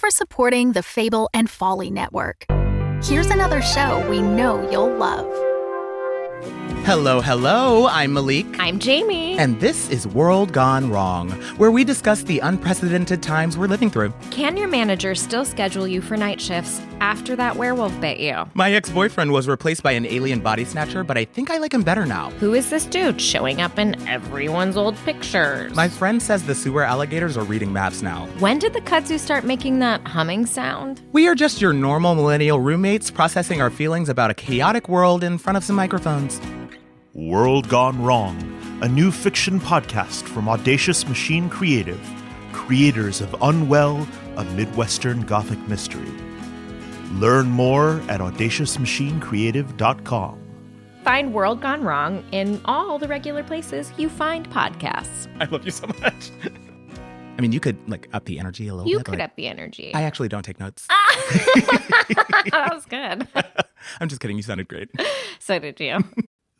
for supporting the Fable and Folly Network. Here's another show we know you'll love. Hello, I'm Malik. I'm Jamie. And this is World Gone Wrong, where we discuss the unprecedented times we're living through. Can your manager still schedule you for night shifts after that werewolf bit you? My ex-boyfriend was replaced by an alien body snatcher, but I think I like him better now. Who is this dude showing up in everyone's old pictures? My friend says the sewer alligators are reading maps now. When did the kudzu start making that humming sound? We are just your normal millennial roommates processing our feelings about a chaotic world in front of some microphones. World Gone Wrong, a new fiction podcast from Audacious Machine Creative, creators of Unwell, a Midwestern Gothic mystery. Learn more at audaciousmachinecreative.com. Find World Gone Wrong in all the regular places you find podcasts. I love you so much. I mean, you could, up the energy a little bit. You could up the energy. I actually don't take notes. That was good. I'm just kidding. You sounded great. So did you.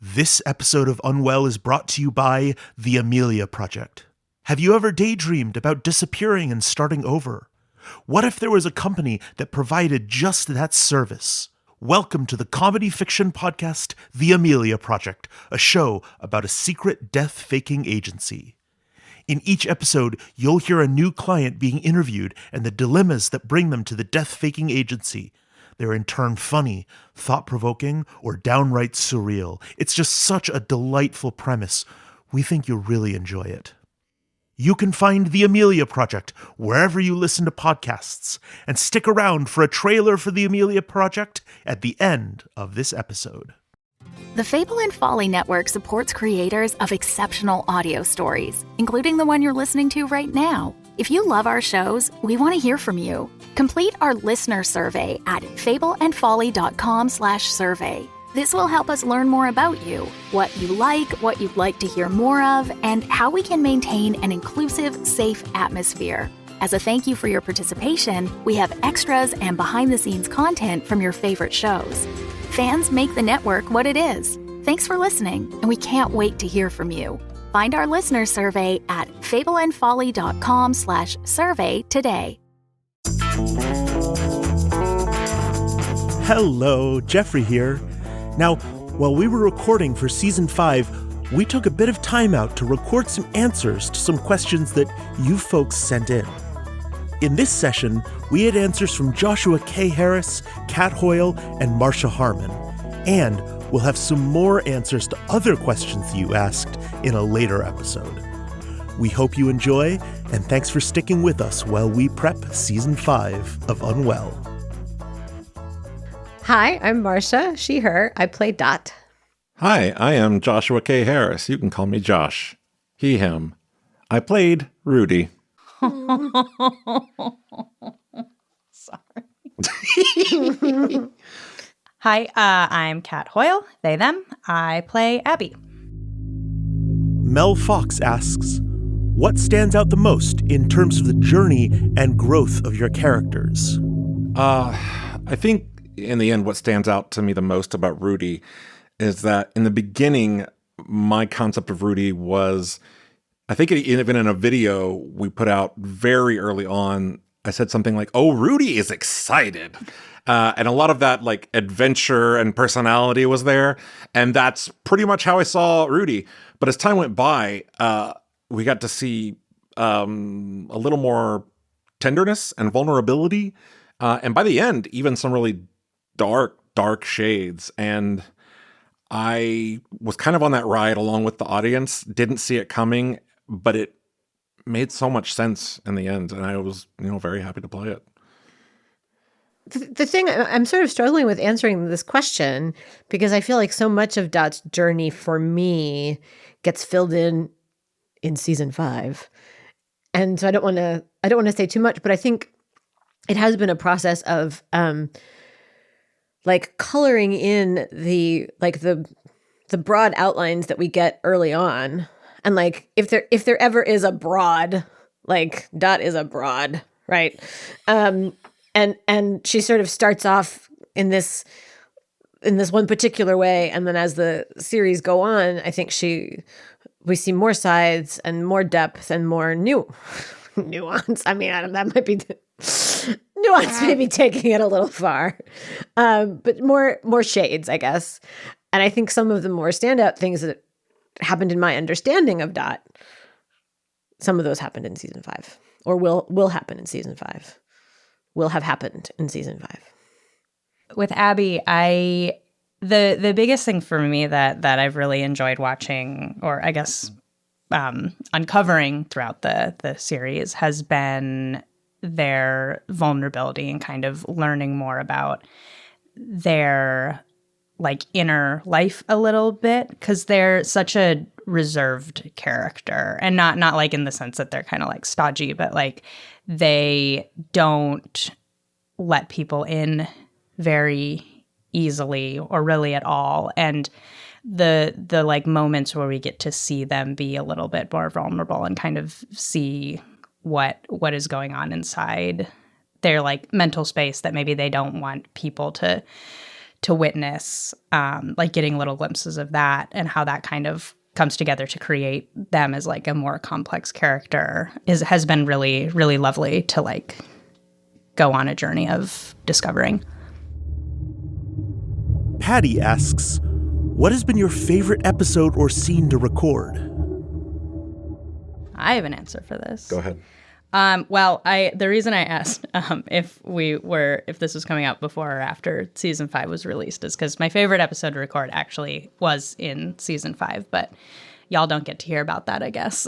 This episode of Unwell is brought to you by The Amelia Project. Have you ever daydreamed about disappearing and starting over? What if there was a company that provided just that service? Welcome to the comedy fiction podcast, The Amelia Project, a show about a secret death-faking agency. In each episode, you'll hear a new client being interviewed and the dilemmas that bring them to the death-faking agency. They're in turn funny, thought-provoking, or downright surreal. It's just such a delightful premise. We think you'll really enjoy it. You can find The Amelia Project wherever you listen to podcasts, and stick around for a trailer for The Amelia Project at the end of this episode. The Fable and Folly Network supports creators of exceptional audio stories, including the one you're listening to right now. If you love our shows, we want to hear from you. Complete our listener survey at fableandfolly.com/survey. This will help us learn more about you, what you like, what you'd like to hear more of, and how we can maintain an inclusive, safe atmosphere. As a thank you for your participation, we have extras and behind-the-scenes content from your favorite shows. Fans make the network what it is. Thanks for listening, and we can't wait to hear from you. Find our listener survey at fableandfolly.com/survey today. Hello, Jeffrey here. Now, while we were recording for Season 5, we took a bit of time out to record some answers to some questions that you folks sent in. In this session, we had answers from Joshua K. Harris, Kat Hoil, and Marsha Harman. And we'll have some more answers to other questions you asked in a later episode. We hope you enjoy, and thanks for sticking with us while we prep Season 5 of Unwell. Hi, I'm Marsha, she, her. I play Dot. Hi, I am Joshua K. Harris. You can call me Josh. He, him. I played Rudy. Sorry. Hi, I'm Kat Hoil, they, them. I play Abby. Mel Fox asks, what stands out the most in terms of the journey and growth of your characters? I think in the end, what stands out to me the most about Rudy is that in the beginning, my concept of Rudy was, I think even in a video we put out very early on, I said something like, oh, Rudy is excited. And a lot of that adventure and personality was there. And that's pretty much how I saw Rudy. But as time went by, we got to see a little more tenderness and vulnerability. And by the end, even some really dark shades. And I was kind of on that ride along with the audience, didn't see it coming, but it made so much sense in the end. And I was, very happy to play it. The thing, I'm sort of struggling with answering this question because I feel like so much of Dot's journey for me gets filled in Season 5. And so I don't want to say too much, but I think it has been a process of coloring in the broad outlines that we get early on. And if there ever is a broad, Dot is a broad, right? And she sort of starts off in this one particular way, and then as the series go on, I think we see more sides and more depth and more nuance. I mean, that might be Nuance may be taking it a little far, but more shades, I guess. And I think some of the more standout things that happened in my understanding of Dot, some of those happened in season 5, or will happen in season 5, will have happened in season 5. With Abby, the biggest thing for me that I've really enjoyed watching, or I guess uncovering throughout the series, has been their vulnerability and kind of learning more about their like inner life a little bit, because they're such a reserved character, and not like in the sense that they're kind of like stodgy, but like they don't let people in very easily or really at all. And the like moments where we get to see them be a little bit more vulnerable and kind of see what is going on inside their like mental space that maybe they don't want people to witness, like getting little glimpses of that and how that kind of comes together to create them as like a more complex character has been really, really lovely to like go on a journey of discovering. Patty asks, what has been your favorite episode or scene to record? I have an answer for this. Go ahead. Well, the reason I asked if this was coming out before or after season 5 was released is because my favorite episode to record actually was in season 5, but y'all don't get to hear about that, I guess.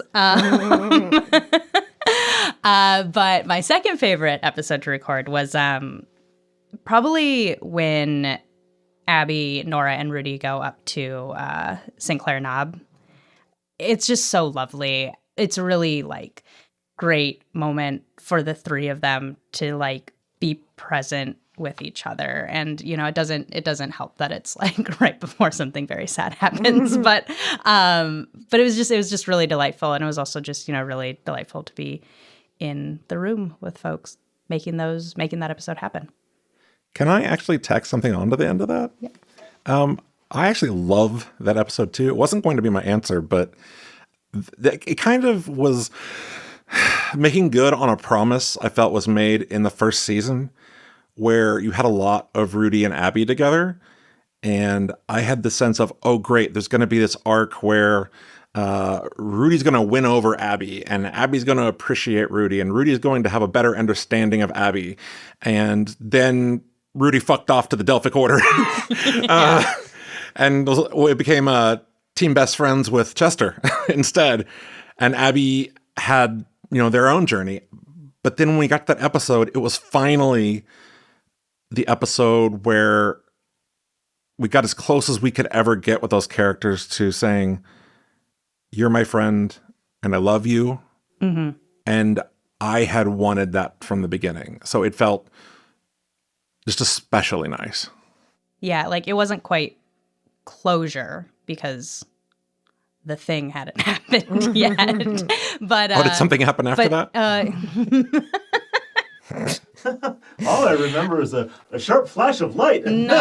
But my second favorite episode to record was probably when Abby, Nora, and Rudy go up to St. Clair Knob. It's just so lovely. It's really like great moment for the three of them to like be present with each other. And you know, it doesn't help that it's like right before something very sad happens, but it was just really delightful. And it was also just, you know, really delightful to be in the room with folks making that episode happen. Can I actually tack something onto the end of that? Yeah. I actually love that episode too. It wasn't going to be my answer, but it kind of was making good on a promise I felt was made in the first season, where you had a lot of Rudy and Abby together. And I had the sense of, oh, great, there's going to be this arc where Rudy's going to win over Abby, and Abby's going to appreciate Rudy, and Rudy's going to have a better understanding of Abby. And then Rudy fucked off to the Delphic Order. And it became team best friends with Chester instead. And Abby had, you know, their own journey. But then when we got to that episode, it was finally the episode where we got as close as we could ever get with those characters to saying, you're my friend and I love you. Mm-hmm. And I had wanted that from the beginning. So it felt just especially nice. Yeah, like it wasn't quite closure because the thing hadn't happened yet. But did something happen after that? All I remember is a sharp flash of light. No.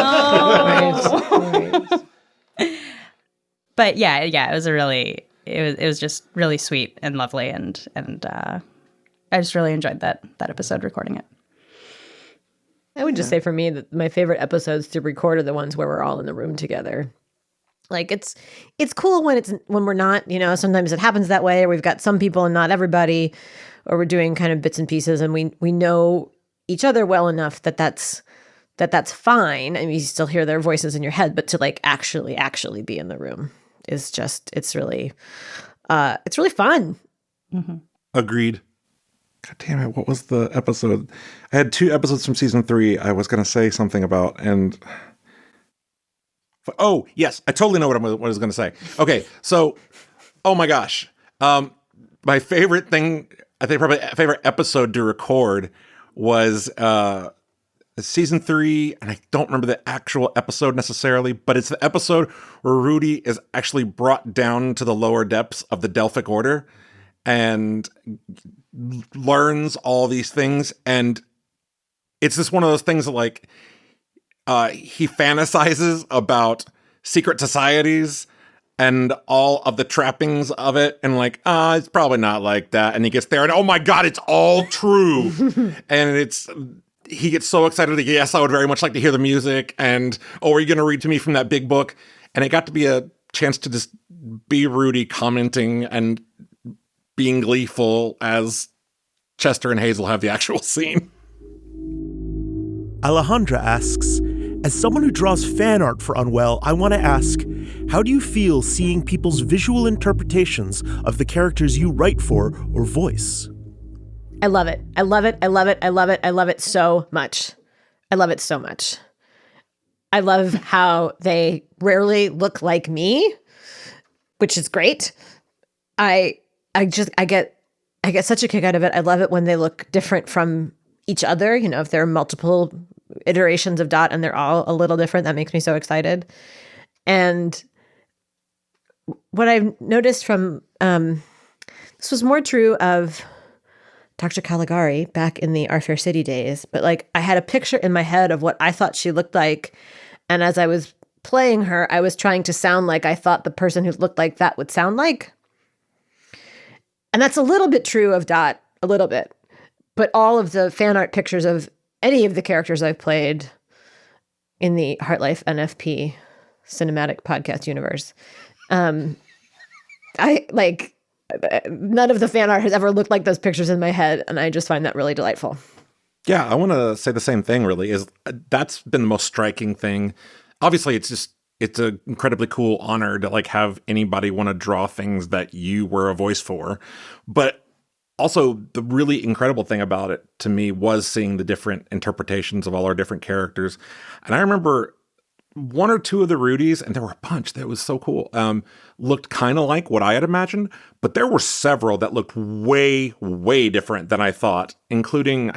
But yeah, it was it was just really sweet and lovely, and I just really enjoyed that episode recording it. I would just say for me that my favorite episodes to record are the ones where we're all in the room together. Like it's cool when we're not, you know, sometimes it happens that way, or we've got some people and not everybody, or we're doing kind of bits and pieces and we know each other well enough that's fine. I mean, you still hear their voices in your head, but to like actually be in the room is just, it's really fun. Mm-hmm. Agreed. God damn it. What was the episode? I had 2 episodes from season 3 I was going to say something about, and oh, yes, I totally know what I was going to say. Okay, so, oh my gosh. My favorite thing, I think probably favorite episode to record was season 3, and I don't remember the actual episode necessarily, but it's the episode where Rudy is actually brought down to the lower depths of the Delphic Order and learns all these things. And it's just one of those things that, like, he fantasizes about secret societies and all of the trappings of it, and like, it's probably not like that. And he gets there, and oh my God, it's all true. And he gets so excited. Like, yes, I would very much like to hear the music. And, are you going to read to me from that big book? And it got to be a chance to just be Rudy commenting and being gleeful as Chester and Hazel have the actual scene. Alejandra asks, as someone who draws fan art for Unwell, I want to ask, how do you feel seeing people's visual interpretations of the characters you write for or voice? I love it. I love it. I love it. I love it. I love it so much. I love it so much. I love how they rarely look like me, which is great. I get such a kick out of it. I love it when they look different from each other. You know, if there are multiple iterations of Dot and they're all a little different, that makes me so excited. And what I've noticed from this was more true of Dr. Caligari back in the Our Fair City days, but like I had a picture in my head of what I thought she looked like. And as I was playing her, I was trying to sound like I thought the person who looked like that would sound like. And that's a little bit true of Dot, a little bit. But all of the fan art pictures of any of the characters I've played in the Heartlife NFP cinematic podcast universe, none of the fan art has ever looked like those pictures in my head, and I just find that really delightful. Yeah, I want to say the same thing, really, is that's been the most striking thing. Obviously, it's an incredibly cool honor to like have anybody want to draw things that you were a voice for. But also, the really incredible thing about it to me was seeing the different interpretations of all our different characters. And I remember one or two of the Rudies, and there were a bunch that was so cool, looked kind of like what I had imagined, but there were several that looked way, way different than I thought, including,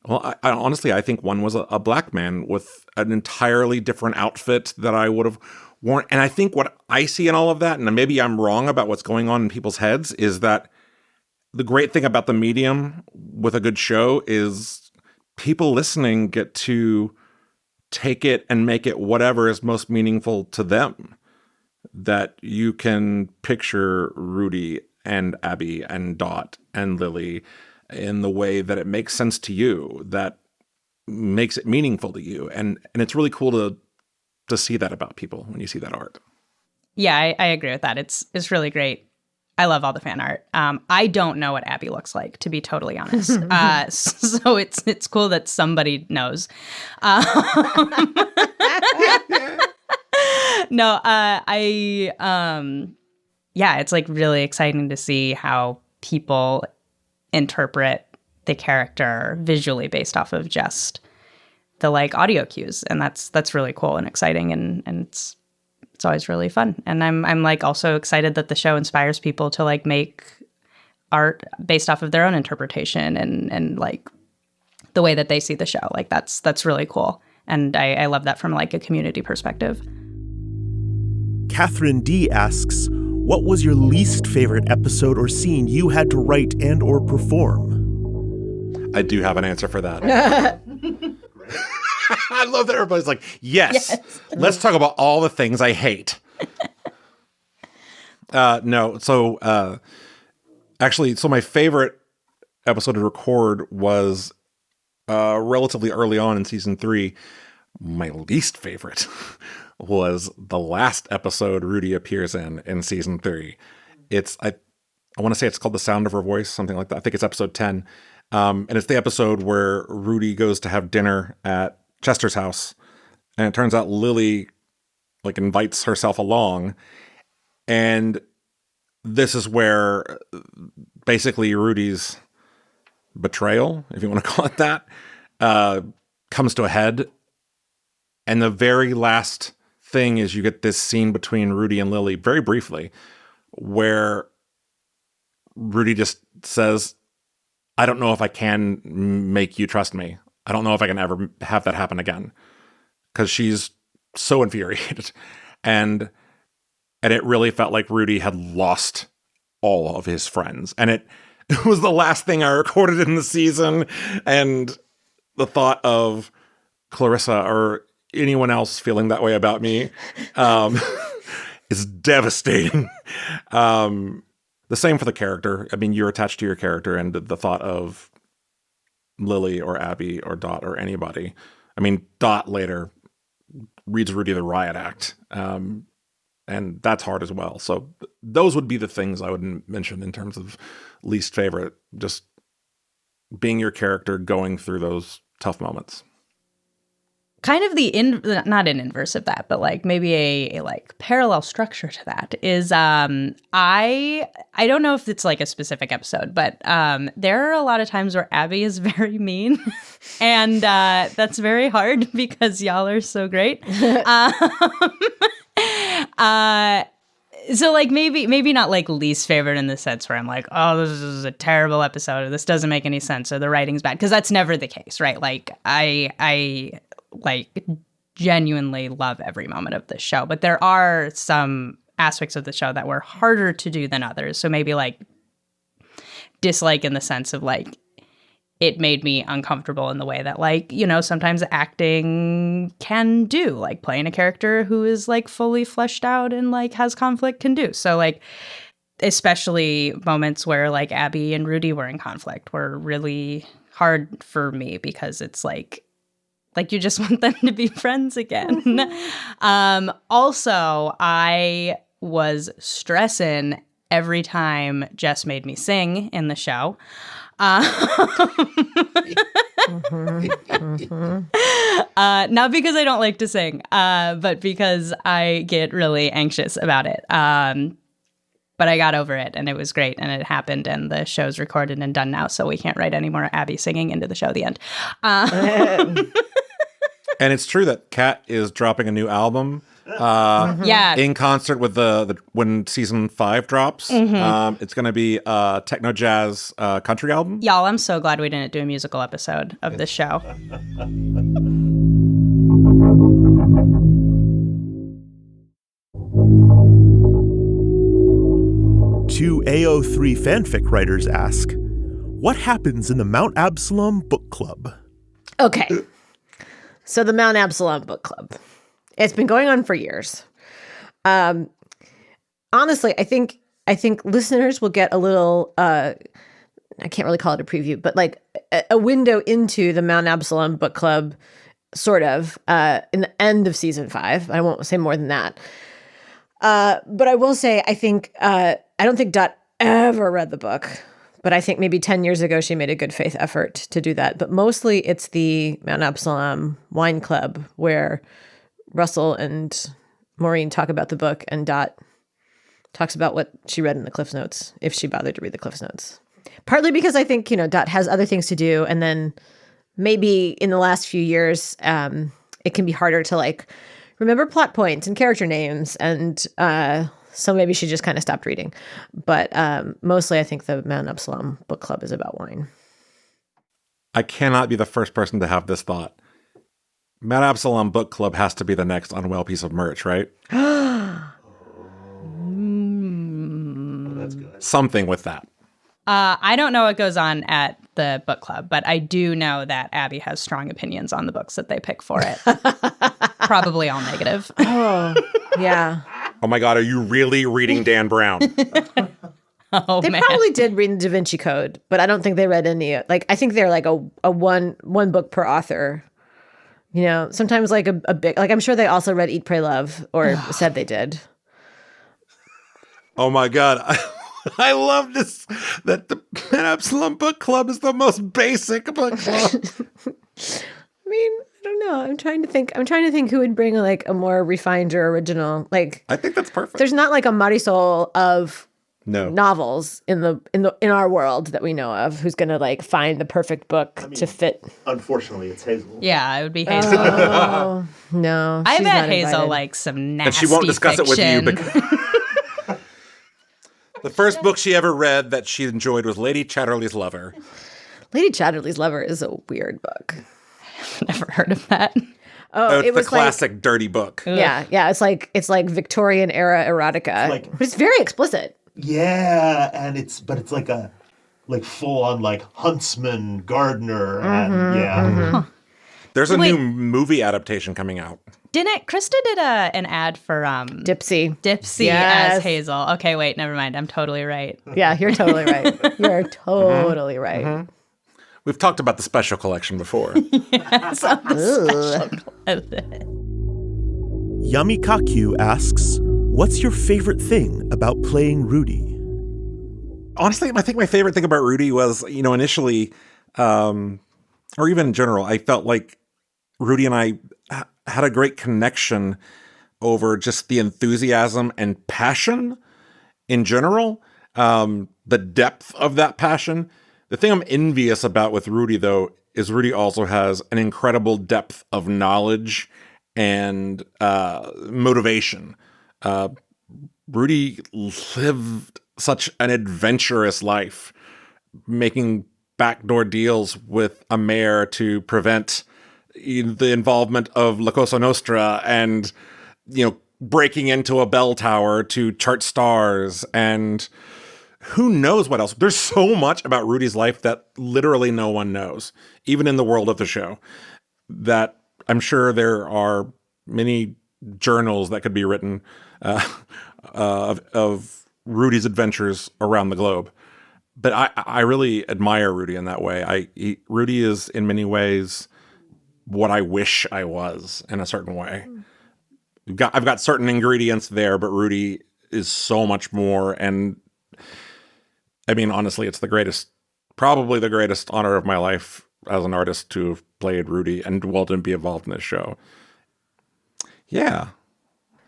I honestly, I think one was a black man with an entirely different outfit that I would have worn. And I think what I see in all of that, and maybe I'm wrong about what's going on in people's heads, is that the great thing about the medium with a good show is people listening get to take it and make it whatever is most meaningful to them. That you can picture Rudy and Abby and Dot and Lily in the way that it makes sense to you, that makes it meaningful to you. And it's really cool to see that about people when you see that art. Yeah, I agree with that. It's really great. I love all the fan art. I don't know what Abby looks like, to be totally honest. So it's cool that somebody knows. No, it's like really exciting to see how people interpret the character visually based off of just the like audio cues, and that's really cool and exciting, and it's always really fun. And I'm like also excited that the show inspires people to like make art based off of their own interpretation and like the way that they see the show. Like that's really cool. And I love that from like a community perspective. Catherine D asks, what was your least favorite episode or scene you had to write and or perform? I do have an answer for that. I love that everybody's like, yes. Let's talk about all the things I hate. No. So actually, my favorite episode to record was relatively early on in season 3. My least favorite was the last episode Rudy appears in season 3. I want to say it's called The Sound of Her Voice, something like that. I think it's episode 10. And it's the episode where Rudy goes to have dinner at Chester's house. And it turns out Lily like invites herself along. And this is where basically Rudy's betrayal, if you want to call it that, comes to a head. And the very last thing is you get this scene between Rudy and Lily, very briefly, where Rudy just says, I don't know if I can make you trust me. I don't know if I can ever have that happen again. Because she's so infuriated. And it really felt like Rudy had lost all of his friends. And it was the last thing I recorded in the season. And the thought of Clarissa or anyone else feeling that way about me is devastating. The same for the character. I mean, you're attached to your character, and the thought of Lily or Abby or Dot or anybody. I mean, Dot later reads Rudy the Riot Act, and that's hard as well. So those would be the things I would mention in terms of least favorite, just being your character going through those tough moments. Kind of not an inverse of that, but like maybe a like parallel structure to that is I don't know if it's like a specific episode, but there are a lot of times where Abby is very mean, and that's very hard because y'all are so great. So like maybe not like least favorite in the sense where I'm like, oh, this is a terrible episode, or this doesn't make any sense, or the writing's bad, because that's never the case, right? Like I like genuinely love every moment of this show, but there are some aspects of the show that were harder to do than others. So maybe like dislike in the sense of like it made me uncomfortable in the way that like, you know, sometimes acting can do, like playing a character who is like fully fleshed out and like has conflict can do. So like especially moments where like Abby and Rudy were in conflict were really hard for me because it's like you just want them to be friends again. Also, I was stressing every time Jess made me sing in the show. Not because I don't like to sing, but because I get really anxious about it. But I got over it, and it was great, and it happened, and the show's recorded and done now, so we can't write any more Abby singing into the show. The end. And it's true that Kat is dropping a new album. In concert with the when season 5 drops. It's going to be a techno jazz country album. Y'all, I'm so glad we didn't do a musical episode of this show. Two AO3 fanfic writers ask, what happens in the Mount Absalom book club? Okay. So the Mount Absalom book club. It's been going on for years. Honestly, I think listeners will get a little, I can't really call it a preview, but like a window into the Mount Absalom book club, sort of, in the end of season 5. I won't say more than that. But I will say, I don't think Dot ever read the book, but I think maybe 10 years ago she made a good faith effort to do that. But mostly it's the Mount Absalom wine club where Russell and Maureen talk about the book, and Dot talks about what she read in the Cliff Notes, if she bothered to read the Cliff Notes. Partly because I think, Dot has other things to do, and then maybe in the last few years, it can be harder to like remember plot points and character names, and so maybe she just kind of stopped reading. But mostly I think the Mount Absalom book club is about wine. I cannot be the first person to have this thought. Mount Absalom Book Club has to be the next Unwell piece of merch, right? That's good. Something with that. I don't know what goes on at the book club, but I do know that Abby has strong opinions on the books that they pick for it. Probably all negative. Oh, yeah. Oh my God, are you really reading Dan Brown? Oh, They man. probably did read the Da Vinci Code, but I don't think they read any. Like, I think they're like a one book per author. Sometimes like a big, like I'm sure they also read Eat, Pray, Love, or said they did. Oh my God. I love this, that the Mount Absalom Book Club is the most basic book club. I mean, I don't know. I'm trying to think who would bring like a more refined or original. Like, I think that's perfect. there's not like a Marisol of No. novels in our world that we know of who's going to like find the perfect book to fit. Unfortunately, it's Hazel. Yeah, it would be Hazel. Oh, no. I she's bet not Hazel invited. likes some nasty And she won't discuss fiction. it with you because the first book she ever read that she enjoyed was Lady Chatterley's Lover. Lady Chatterley's Lover is a weird book. Never heard of that. Oh, It's it was the classic dirty book. Yeah. It's like Victorian era erotica, but it's very explicit. Yeah, and it's like a full on like huntsman, gardener, and There's a new movie adaptation coming out. Krista did an ad for Dipsy. Dipsy Yes. as Hazel. Okay, wait, never mind. I'm totally right. Yeah, you're totally right. You're totally right. We've talked about the special collection before. Yummy Kakyu asks, what's your favorite thing about playing Rudy? Honestly, I think my favorite thing about Rudy was, initially, or even in general, I felt like Rudy and I had a great connection over just the enthusiasm and passion in general, the depth of that passion. The thing I'm envious about with Rudy, though, is Rudy also has an incredible depth of knowledge and motivation. Rudy lived such an adventurous life, making backdoor deals with a mayor to prevent the involvement of La Cosa Nostra and, breaking into a bell tower to chart stars and who knows what else. There's so much about Rudy's life that literally no one knows, even in the world of the show, that I'm sure there are many journals that could be written of Rudy's adventures around the globe. But I really admire Rudy in that way. Rudy is in many ways what I wish I was in a certain way. I've got certain ingredients there, but Rudy is so much more. And I mean, honestly, it's probably the greatest honor of my life as an artist to have played Rudy and to be involved in this show. Yeah.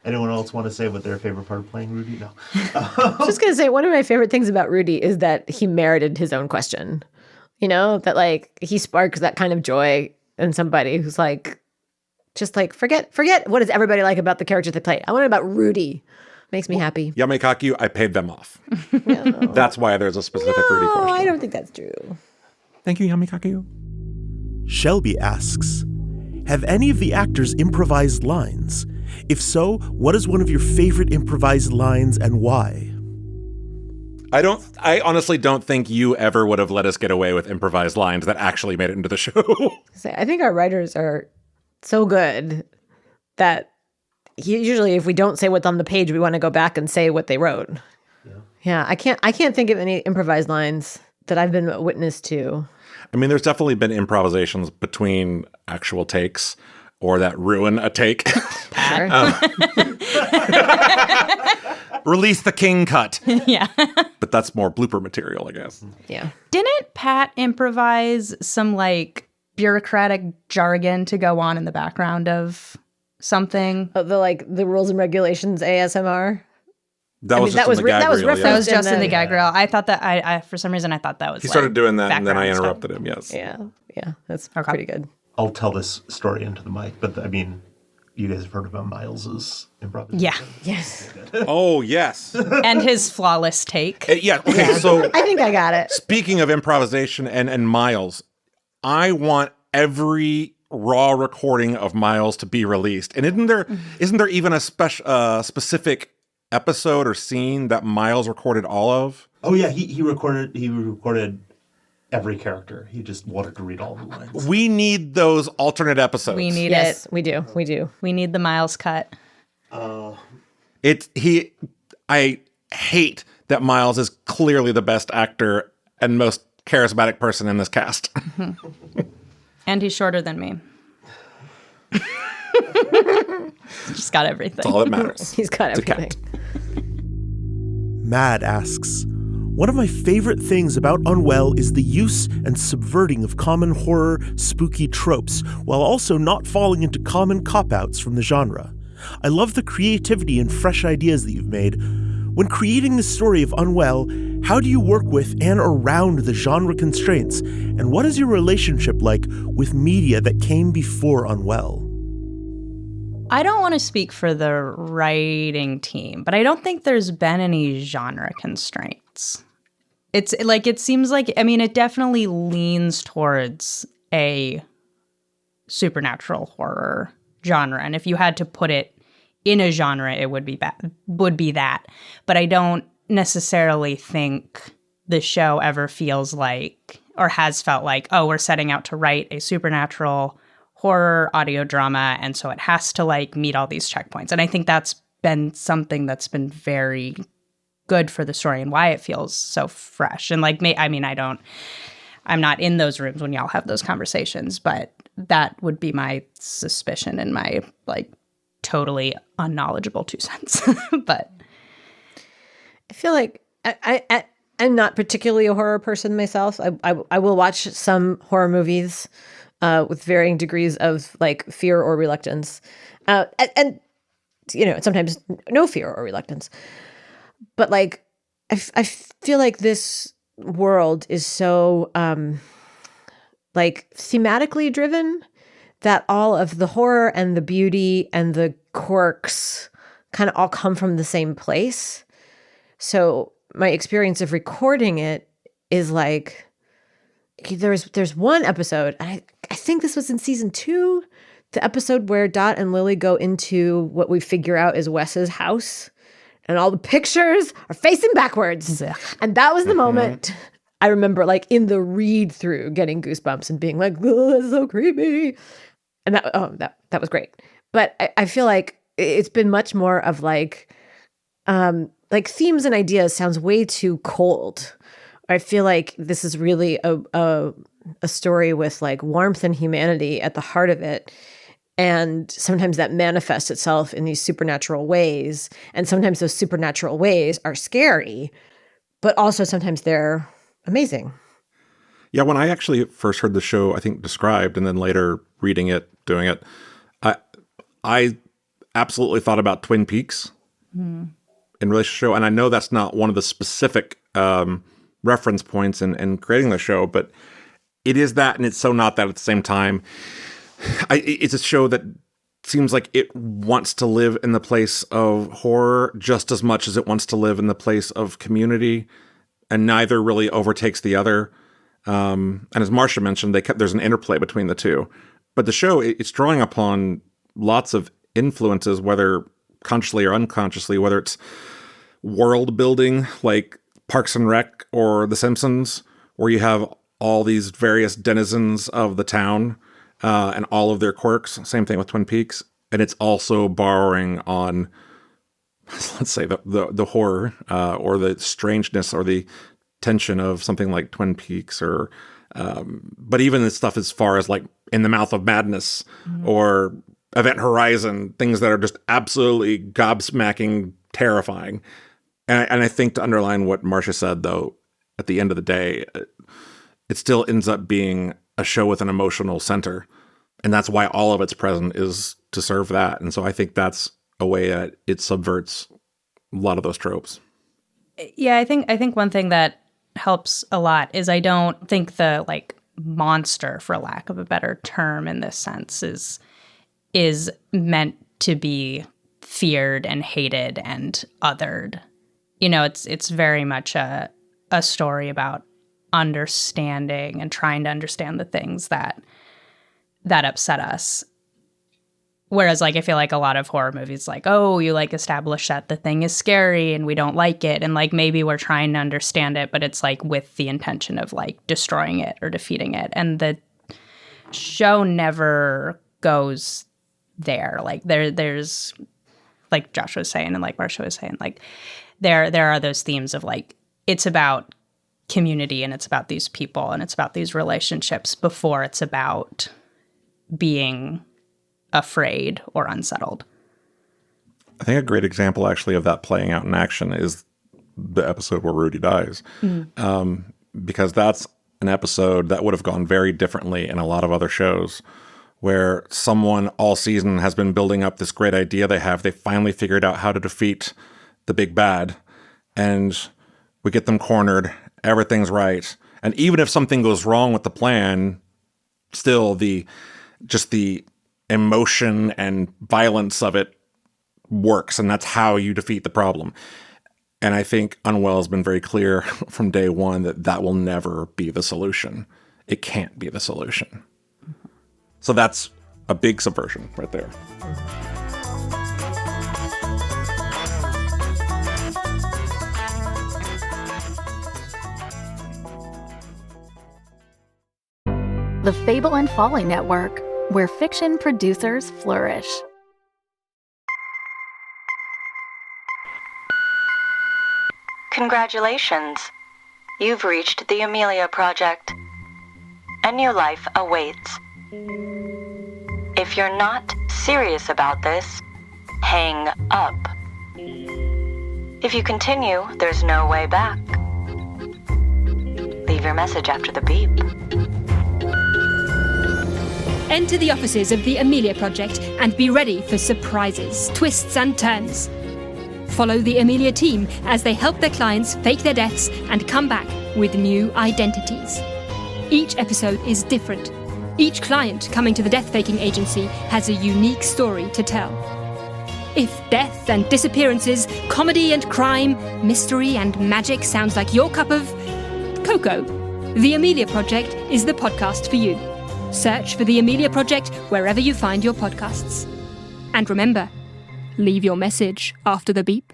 Anyone else want to say what their favorite part of playing Rudy? No. I was just going to say, one of my favorite things about Rudy is that he merited his own question. That like he sparks that kind of joy in somebody who's like, just like, forget what does everybody like about the character they play. I want it about Rudy. Makes me happy. Yamekaku, I paid them off. No. That's why there's a specific Rudy question. I don't think that's true. Thank you, Yamekaku. Shelby asks, have any of the actors improvised lines? If so, what is one of your favorite improvised lines and why? I honestly don't think you ever would have let us get away with improvised lines that actually made it into the show. I think our writers are so good that usually if we don't say what's on the page, we want to go back and say what they wrote. Yeah, I can't think of any improvised lines that I've been witness to. I mean, there's definitely been improvisations between actual takes or that ruin a take. Sure. Release the king cut. Yeah. But that's more blooper material, I guess. Yeah. Didn't Pat improvise some like bureaucratic jargon to go on in the background of something? Oh, the rules and regulations ASMR. That was referenced That was just in in the gag reel. I thought that I for some reason I thought that was he started doing that and then I background interrupted him. Yes. Yeah, that's pretty good. I'll tell this story into the mic, but I mean, you guys have heard about Miles's improvisation? Yeah. Yes. Oh, yes. And his flawless take. Yeah. Okay. So I think I got it. speaking of improvisation and Miles, I want every raw recording of Miles to be released. And isn't there even a specific episode or scene that Miles recorded all of? Oh yeah, he recorded every character. He just wanted to read all the lines. We need those alternate episodes. We need Yes, it. we do. We do. We need the Miles cut. I hate that Miles is clearly the best actor and most charismatic person in this cast. And he's shorter than me. Just got everything. That's all that matters. He's got It's a everything. cat. Mad asks, one of my favorite things about Unwell is the use and subverting of common horror, spooky tropes, while also not falling into common cop-outs from the genre. I love the creativity and fresh ideas that you've made. When creating the story of Unwell, how do you work with and around the genre constraints? And what is your relationship like with media that came before Unwell? I don't want to speak for the writing team, but I don't think there's been any genre constraints. It seems like, I mean, it definitely leans towards a supernatural horror genre. And if you had to put it in a genre, it would be that. But I don't necessarily think the show ever feels like, or has felt like, oh, we're setting out to write a supernatural horror audio drama, and so it has to like meet all these checkpoints. And I think that's been something that's been very good for the story and why it feels so fresh. And like, I'm not in those rooms when y'all have those conversations, but that would be my suspicion and my like totally unknowledgeable 2 cents. But I feel like I'm not particularly a horror person myself. I will watch some horror movies with varying degrees of like fear or reluctance, and sometimes no fear or reluctance. But like, I feel like this world is so like thematically driven that all of the horror and the beauty and the quirks kind of all come from the same place. So my experience of recording it is like, there's one episode, and I think this was in season 2, the episode where Dot and Lily go into what we figure out is Wes's house, and all the pictures are facing backwards. And that was the moment I remember, like, in the read through, getting goosebumps and being like, oh, that's so creepy. And that was great. But I feel like it's been much more of like themes and ideas sounds way too cold. I feel like this is really a story with like warmth and humanity at the heart of it. And sometimes that manifests itself in these supernatural ways. And sometimes those supernatural ways are scary, but also sometimes they're amazing. Yeah, when I actually first heard the show, I think described, and then later reading it, doing it, I absolutely thought about Twin Peaks in relation to the show. And I know that's not one of the specific reference points in creating the show, but it is that, and it's so not that at the same time. It's a show that seems like it wants to live in the place of horror just as much as it wants to live in the place of community, and neither really overtakes the other. And as Marsha mentioned, there's an interplay between the two. But the show, it's drawing upon lots of influences, whether consciously or unconsciously, whether it's world building like Parks and Rec or The Simpsons, where you have all these various denizens of the town and all of their quirks. Same thing with Twin Peaks. And it's also borrowing on, let's say, the horror or the strangeness or the tension of something like Twin Peaks, or but even the stuff as far as like In the Mouth of Madness or Event Horizon, things that are just absolutely gobsmacking terrifying. And I think, to underline what Marsha said, though, at the end of the day, it still ends up being a show with an emotional center. And that's why all of it's present, is to serve that. And so I think that's a way that it subverts a lot of those tropes. Yeah, I think one thing that helps a lot is I don't think the like monster, for lack of a better term in this sense, is meant to be feared and hated and othered. You know, it's very much a story about understanding and trying to understand the things that upset us. Whereas, like, I feel like a lot of horror movies, like, oh, you like establish that the thing is scary and we don't like it, and like maybe we're trying to understand it, but it's like with the intention of like destroying it or defeating it. And the show never goes there. Like there's like Josh was saying and like Marsha was saying, like there are those themes of like it's about community and it's about these people and it's about these relationships before it's about being afraid or unsettled. I think a great example actually of that playing out in action is the episode where Rudy dies. Because that's an episode that would have gone very differently in a lot of other shows, where someone all season has been building up this great idea they finally figured out how to defeat the big bad, and we get them cornered, everything's right. And even if something goes wrong with the plan, still the emotion and violence of it works, and that's how you defeat the problem. And I think Unwell has been very clear from day one that will never be the solution. It can't be the solution. So that's a big subversion right there. The Fable and Folly Network, where fiction producers flourish. Congratulations. You've reached the Amelia Project. A new life awaits. If you're not serious about this, hang up. If you continue, there's no way back. Leave your message after the beep. Enter the offices of the Amelia Project and be ready for surprises, twists and turns. Follow the Amelia team as they help their clients fake their deaths and come back with new identities. Each episode is different. Each client coming to the death-faking agency has a unique story to tell. If death and disappearances, comedy and crime, mystery and magic sounds like your cup of cocoa, The Amelia Project is the podcast for you. Search for The Amelia Project wherever you find your podcasts. And remember, leave your message after the beep.